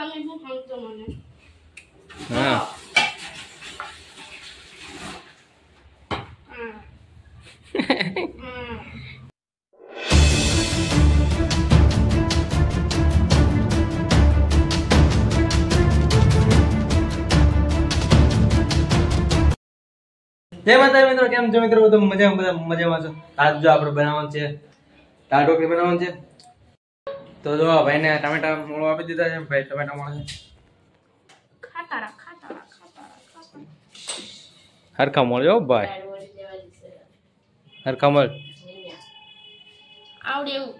તમે શું સમજો મને હા जय माता मित्रों केम छो मित्रों तो मजाમાં છો આજ જો આપણે બનાવવાનું છે દાળ ઢોકળી બનાવવાનું છે તો જો ભાઈને ટમેટા મોળો આપી દીધા છે ભાઈ ટમેટા મોળો છે ખાતારા હરખા મોળો ભાઈ હરખા મોળ આવડે એવું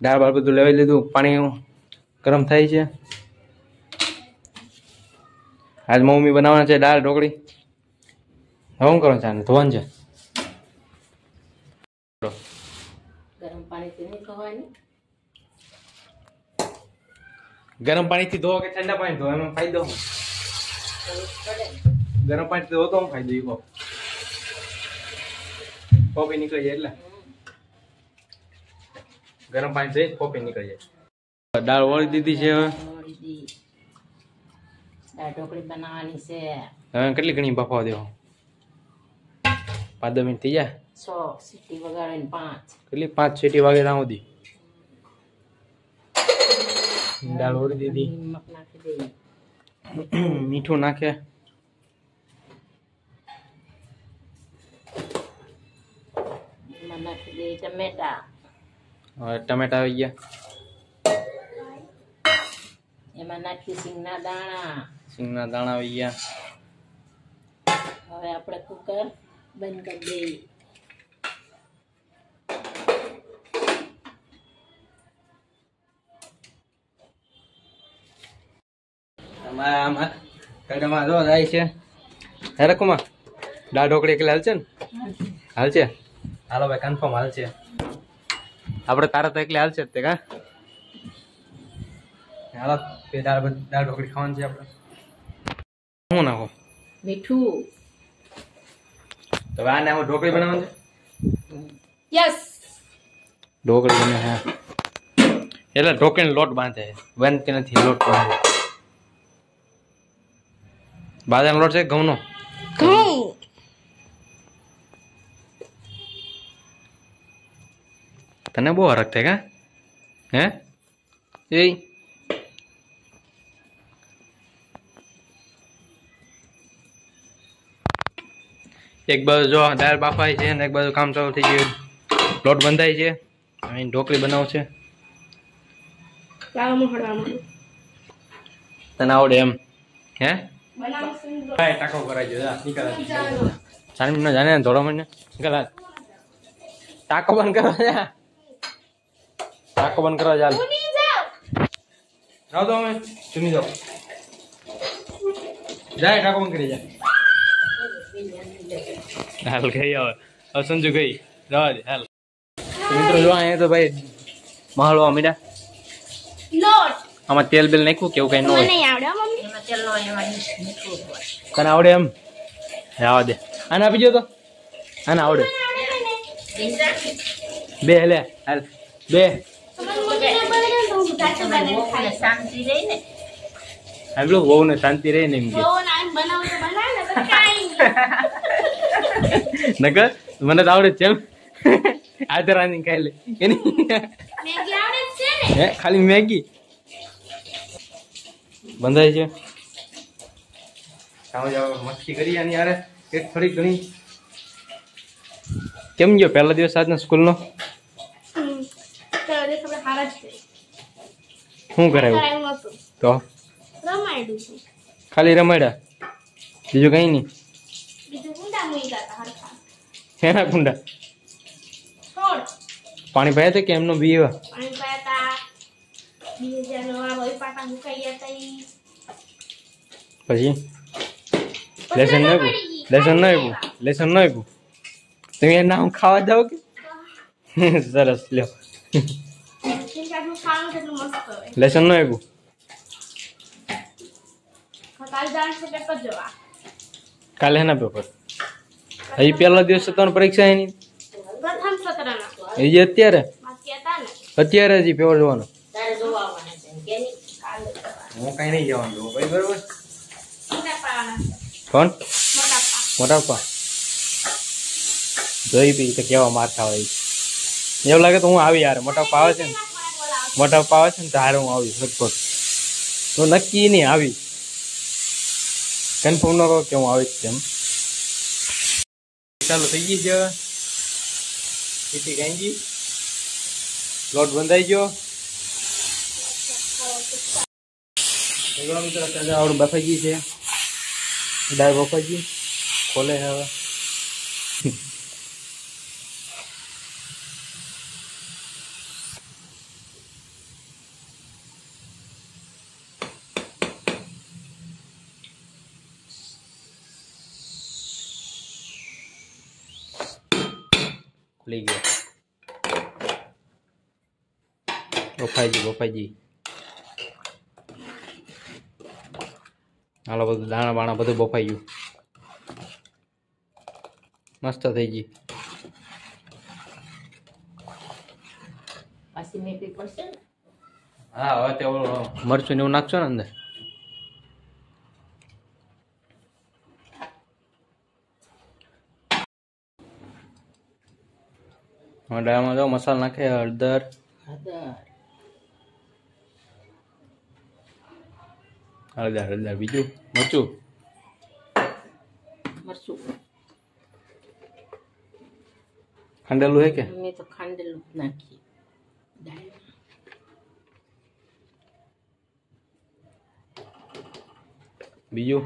દાળ બાળ બધું લેવાઈ લીધું પાણી ગરમ થાય છે આજ મમ્મી બનાવવાના છે દાળ ઢોકળી હવે શું કરવાનું છે આને ધોવાનું છે ગરમ પાણીથી નહીં ધોવાની ગરમ પાણીથી ધોવો કે ઠંડા પાણી ધોવો એમાં ફાયદો ગરમ પાણીથી ધોવો તો હું ફાયદો ઈ કોપી નીકળી જાય એટલે ગરમ પાણી થઈ કોપી નીકળી જાય દાળ વળી દીધી છે હવે દાળ ઢોકળી બનાવવાની છે હવે કેટલી ઘણી બફાવા દેવો 5 મિનિટ થઈ જાય 6 સીટી વગાડીને 5 કેટલી 5 સીટી વાગે ત્યાં સુધી દાળ વળી દીધી નમક નાખી દઈએ મીઠું નાખે એમાં નાખી દઈએ ટમેટા હવે ટમેટા આવી ગયા એમાં નાખી સિંગના દાણા આવી ગયા હવે આપણે કુકર બંધ કરી દઈએ આમાં કડામાં જો જાય છે હે રકુમા દાળ ઢોકળી એકલા હાલશે ને હાલશે હાલો ભાઈ કન્ફર્મ હાલશે આપણે તારા તો એકલી હાલશે જ તે કા હાલો તે દાળ ઢોકળી ખાવાની છે આપણે શું નાખો મીઠું તો આને હું ઢોકળી બનાવવાની છે યસ ઢોકળી બને હા એટલે ઢોકળીનો લોટ બાંધે વન કે નથી લોટ બાંધે બાજરાનો લોટ છે ઘઉંનો ઘઉં તને બહુ હરખ થાય કા હે એ એક બાજુ જો દાળ બાફાય છે ને એક બાજુ કામ ચાલુ થઈ ગયું લોટ બંધાય છે અહીં ઢોકળી બનાવ છે લાવો મોહડવામાં તને આવડે એમ હે બનાવશું ભાઈ ટાકો કરાઈ જો નીકળ ચાલ ન જાણે ધોળો મને નીકળ ટાકો બંધ કરો જા ટાકો બંધ કરો ચાલ ઉની જાવ જાઓ તો અમે સુની જાઓ જાય ટાકો બંધ કરી જા હાલ ગઈ હવે સંજુ ગઈ જવા દે હાલ મિત્રો જો અહીંયા તો ભાઈ મહાલવા મીડા લોટ આમાં તેલ બેલ નાખ્યું કેવું કઈ ન હોય મને આવડે મમ્મી એમાં તેલનો એમાં મીઠું હોય તને આવડે એમ આવવા દે આને આપી દો તો આને આવડે બે લે હાલ બે શાંતિ રહી ને હાલો બહુ ને શાંતિ રહી ને એમ કે નકર મને તો આવડે છે એમ આદરાની ખાઈ લે એની હે ખાલી મેગી બંધાય છે આવો જાવ મસ્તી કરી આની યાર એક થોડી ઘણી કેમ ગયો પહેલા દિવસ આજનો સ્કૂલનો શું કરાયું તો ખાલી રમાડ્યા બીજું કઈ નહીં હેના કુંડા પાણી પાયા હતા કે એમનો બીવા પછી લેસન ન આપ્યું તમે એના નામ ખાવા જાવ કે સરસ લ્યો લેસન ન આપ્યું કાલ જાણશે પેપર જોવા. કાલે હેના પેપર હજી પહેલા દિવસે તો પરીક્ષા એની પ્રથમ સત્રના એ જે અત્યારે બાકી હતા ને અત્યારે હજી પેપર જોવાનું તારે જોવા આવવાના છે કે નહીં? કાલે જવા. હું કઈ નહીં જવાનું ભાઈ બરોબર મોટા પાવાના છે. કોણ મોટા પા. મોટા પપ્પા જોઈ પી તો કેવા માર ખાવા એવું લાગે તો હું આવી યાર મોટા પપ્પા આવે છે ને મોટા પપ્પા આવે છે ને તારે હું આવી લગભગ તો નક્કી નહીં આવી કન્ફર્મ ન કહો કે હું આવી જ તેમ ચાલો થઈ ગઈ છે ખીચડી ગાંજી લોટ બંધાઈ ગયો મિત્રો આવડું બફાઈ ગઈ છે દાળ બફાઈ ગઈ ખોલે હવે ખુલી ગયો બફાઈજી હાલો બધું દાણા બાણા બધું બફાઈ ગયું મસ્ત થઈ ગઈ પાછી મેપી પડશે ને? હા હવે તે મરચું ને એવું નાખશો ને અંદર દાળમાં જો મસાલો નાખે હળદર હળદર બીજું મરચું મરચું ખાંડેલું હે કે અમે તો ખાંડેલું જ નાખીએ દાળમાં. બીજું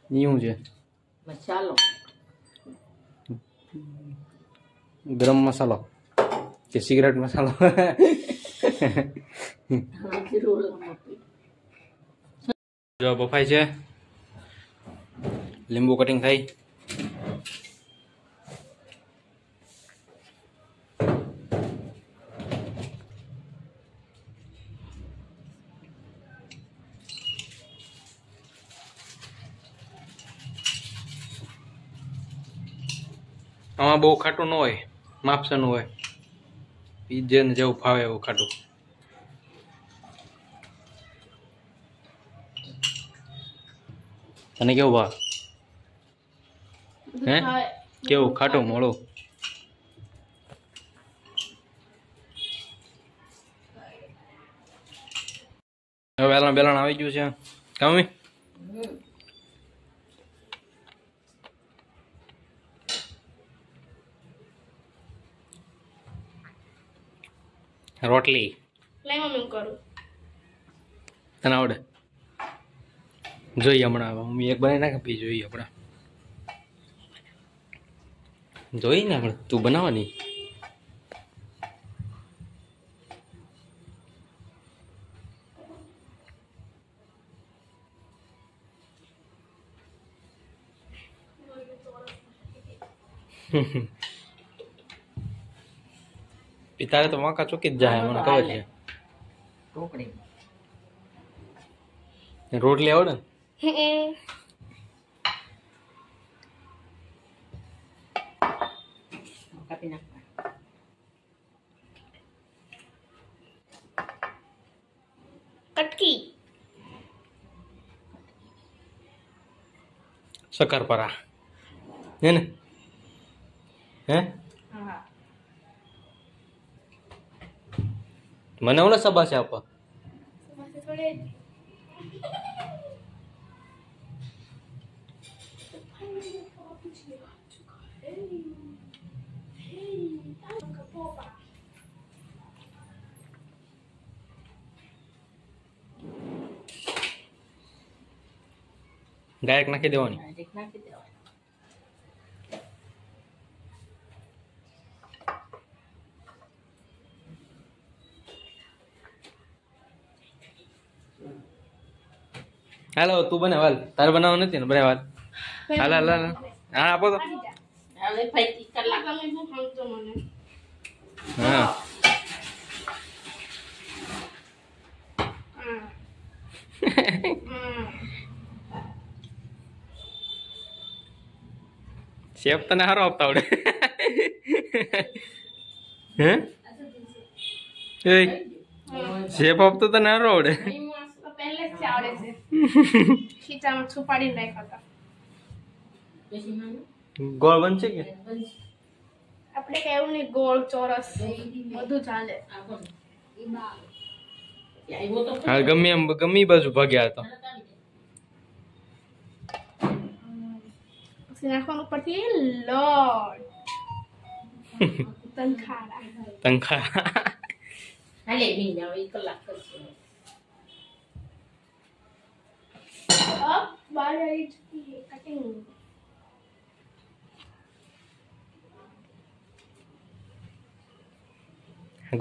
શું છે મસાલો ગરમ મસાલો કે સિગરેટ મસાલો જો બફાઈ છે લીંબુ કટિંગ થાય આમાં બહુ ખાટું ન હોય માપસરનું હોય જેને જેવું ફાવે એવું ખાટું તને કેવું ભાવ હે કેવું ખાટું મોડું હવે વેલણ બેલણ આવી ગયું છે કામી રોટલી લઈ મમ્મી કરું તને આવડે જોઈએ હમણાં મમ્મી એક બનાવી નાખે પછી જોઈએ આપણે જોઈ ને આપણે તું બનાવવાની પિતારે તો વાંકા ચોકી જ જાય મને ખબર છે ઢોકળી રોટલી આવડે કાપી નાખવા. કટકી શક્કરપારા હે ને હે હા મને ઓલા સબા છે આપવા થોડે ડાયરેક્ટ નાખી દેવાની ડાયરેક્ટ નાખી દેવાનું. હાલો તું બને વાલ તારે બનાવવા નથી ને બને વાલ હાલ હાલ હાલ હા આપો તો હવે ફરીથી કલાક તમે શું સમજો મને હા શેપ તને હારો આપતા આવડે હે એ શેપ આપતો તને હારો આવડે પહેલેથી આવડે છે ખીચામાં છુપાડીને રાખ્યા હતા. પછી માનું ગોળ બનશે કે બનશે. આપણે કઈ એવું નહીં, ગોળ ચોરસ બધું ચાલે. આ પણ એ આવ્યો તો હા ગમે એમ ગમે ઈ બાજુ ભાગ્યા હતો તરત આવી જાય. પછી નાખવાનું ઉપરથી લોટ તનખાડા. તંખા હાલે મીન હવે 1 કલાક કરશે. અપ બાર આવી ચૂકી કટિંગ.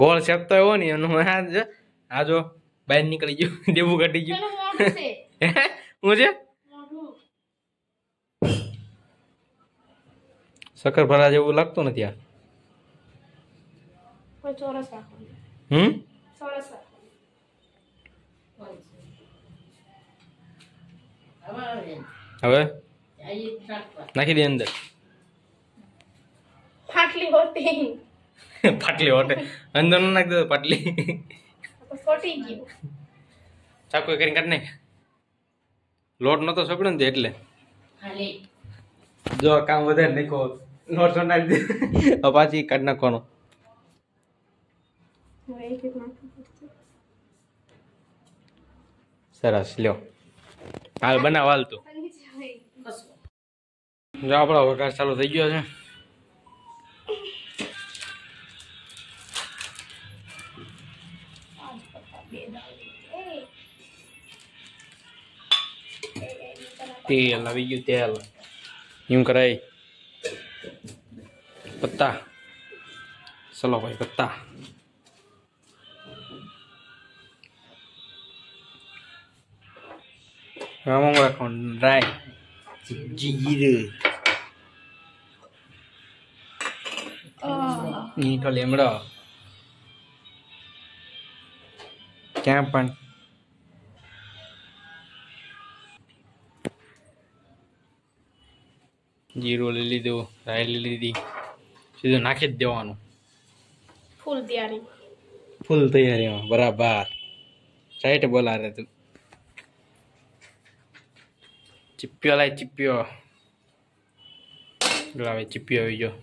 ગોળ શેપ તો એવો નહીં એનું આ જો બહાર નીકળી ગયું દેવું કાઢી ગયું પેલું મોઢું છે, હું છે મોઢું. શક્કરપારા જેવું લાગતું નથી આ કોઈ ચોરસ રાખવાનું, ચોરસ રાખવાનું. કોણ છે? હવે આવે. હવે આ એક રાખવા. નાખી દે અંદર ફાટલી હોતી પાટલી હોટે અંદર નો નાખી દે પાટલી તો સોટી ગયું. ચાકુ કરીને કાઢ નાખ લોટ નતો સપડ્યો ને તે એટલે હાલે જો કામ વધારે નાખો લોટ સો નાખી દે હવે પાછી કાઢ નાખવાનો હવે એક એક નાખવું પડશે. સરસ લ્યો હાલ બનાવ હાલ તું અને નીચે હોય. કસો. જો આપણો વઘાર ચાલુ થઈ ગયો છે તેલ આવી ગયું તેલ એમ કરાય પત્તા ચલો ભાઈ પત્તા આમાં રાખવાનું ડ્રાય જીરું મીઠો લીમડો ક્યાં પણ જીરું લઈ લીધું રાઈ લઈ લીધી સીધું નાખી જ દેવાનું ફૂલ તૈયારી. ફૂલ તૈયારીમાં બરાબર રાઈટ બોલા રે તું ચીપ્યો લાય ચીપ્યો લાવે ચીપ્યો આવી ગયો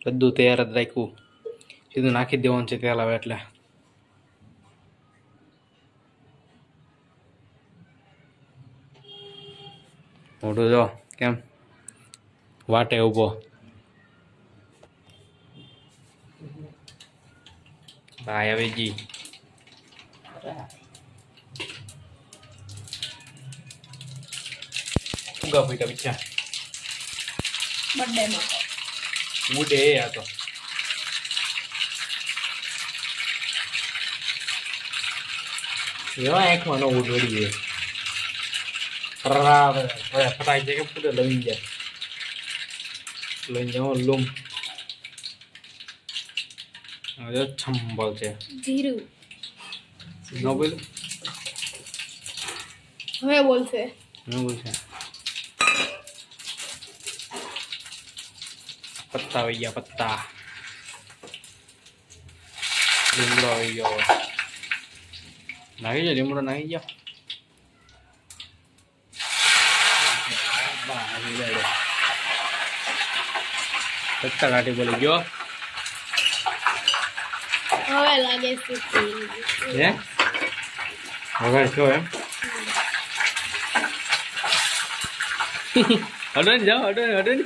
બધું તૈયાર જ રાખ્યું સીધું નાખી દેવાનું છે તેલ આવે એટલે મોટું જો કેમ વાટે ઊભો ભાઈ હવે જી ઉગા પૈકા પીછા બર્થડે માં ઉડે આ તો એવા આંખમાં નો ઉડ વળી જાય ફટાઈ જાય કે પૂરે લઈ જાય લઈ જાઓ લૂમ હવે છંબલ છે જીરું. ન બોલ હવે બોલશે. ન બોલ છે પત્તા આવી ગયા પત્તા લીમડો આવી ગયો નાખી ગયો લીમડો નાખી ગયો પત્તા કાઢી બોલી ગયો હવે લાગે છે હે વગર છો એમ હડો ને જાઓ હડો ને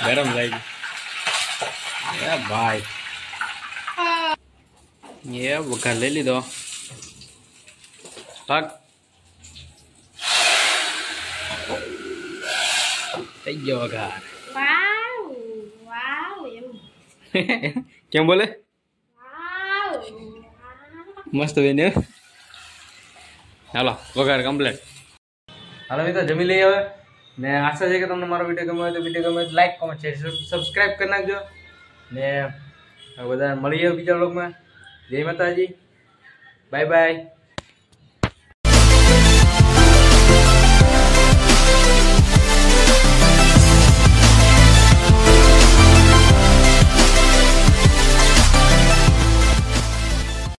ગરમ થઈ ગયું ભાઈ એ વઘાર લઈ લીધો ભાગ થઈ ગયો વઘાર વાવ વાવ એમ કેમ બોલે વાવ. મસ્ત બેન હાલો વઘાર કમ્પ્લીટ હાલો મિત્રો જમી લઈએ હવે ને આશા છે કે તમને મારો વિડીયો ગમ્યો હોય તો વિડીયો ગમે લાઈક કોમેન્ટ શેર સબસ્ક્રાઇબ કરી નાખજો ને બધા મળીએ બીજા વ્લોગમાં. જય માતાજી, બાય બાય.